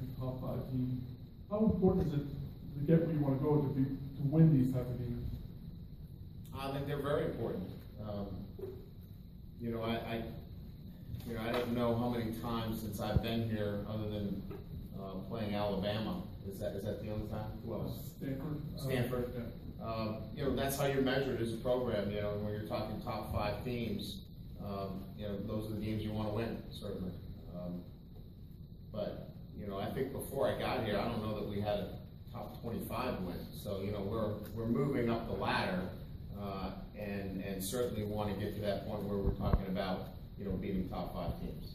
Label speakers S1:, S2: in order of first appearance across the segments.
S1: against a top 5 team. How important is it to get where you want to go to win these type of games?
S2: I think they're very important. I don't know how many times since I've been here, other than playing Alabama. Is that the only time? Who else?
S1: Stanford.
S2: Stanford.
S1: Yeah.
S2: That's how you're measured as a program. When you're talking top 5 teams, those are the games you want to win, certainly. But I think before I got here, I don't know that we had a top 25 win. So we're moving up the ladder, and certainly want to get to that point where we're talking about beating top 5 teams.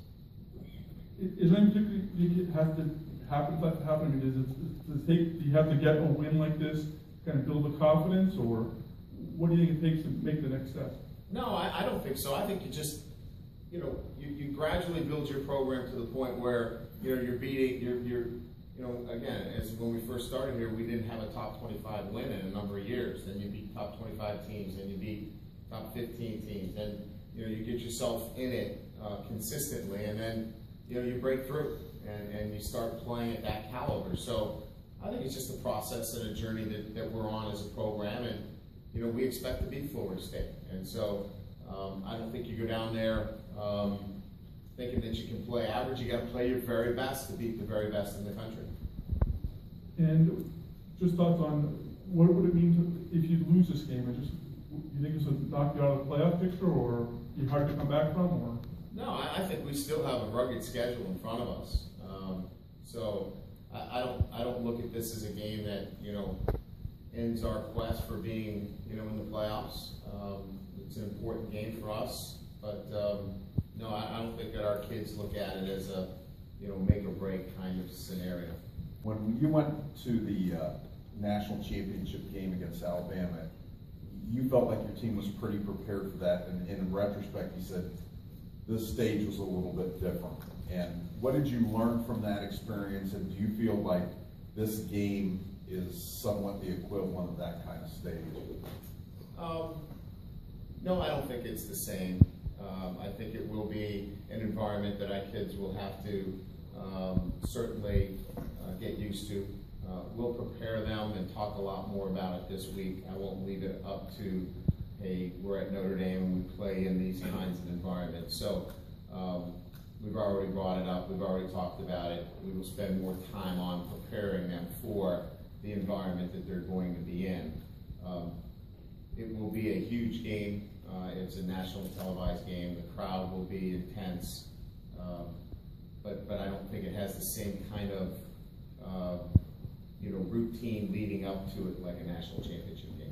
S1: Is there anything particularly has to happen for that to happen? I mean, do you have to get a win like this to kind of build the confidence, or what do you think it takes to make the next step?
S2: No, I don't think so. I think you just, you gradually build your program to the point where you're beating, again, as when we first started here, we didn't have a top 25 win in a number of years. Then you beat top 25 teams, then you beat top 15 teams, then you get yourself in it consistently, and then you break through and you start playing at that caliber. So I think it's just a process and a journey that we're on as a program, and we expect to beat Florida State. And so I don't think you go down there thinking that you can play average. You got to play your very best to beat the very best in the country.
S1: And just thoughts on what would it mean if you lose this game? You think this would knock you out of the playoff picture, or be hard to come back from? Or
S2: no, I think we still have a rugged schedule in front of us. So I don't look at this as a game that ends our quest for being in the playoffs. It's an important game for us, but no, I don't think that our kids look at it as a make or break kind of scenario.
S3: When you went to the national championship game against Alabama, you felt like your team was pretty prepared for that, and in retrospect, you said this stage was a little bit different. And what did you learn from that experience, and do you feel like this game is somewhat the equivalent of that kind of stage?
S2: No, I don't think it's the same. I think it will be an environment that our kids will have to certainly get used to. We'll prepare them and talk a lot more about it this week. I won't leave it up to, hey, we're at Notre Dame and we play in these kinds of environments. So we've already brought it up. We've already talked about it. We will spend more time on preparing them for the environment that they're going to be in. It will be a huge game. It's a nationally televised game. The crowd will be intense, but I don't think it has the same kind of routine leading up to it like a national championship game.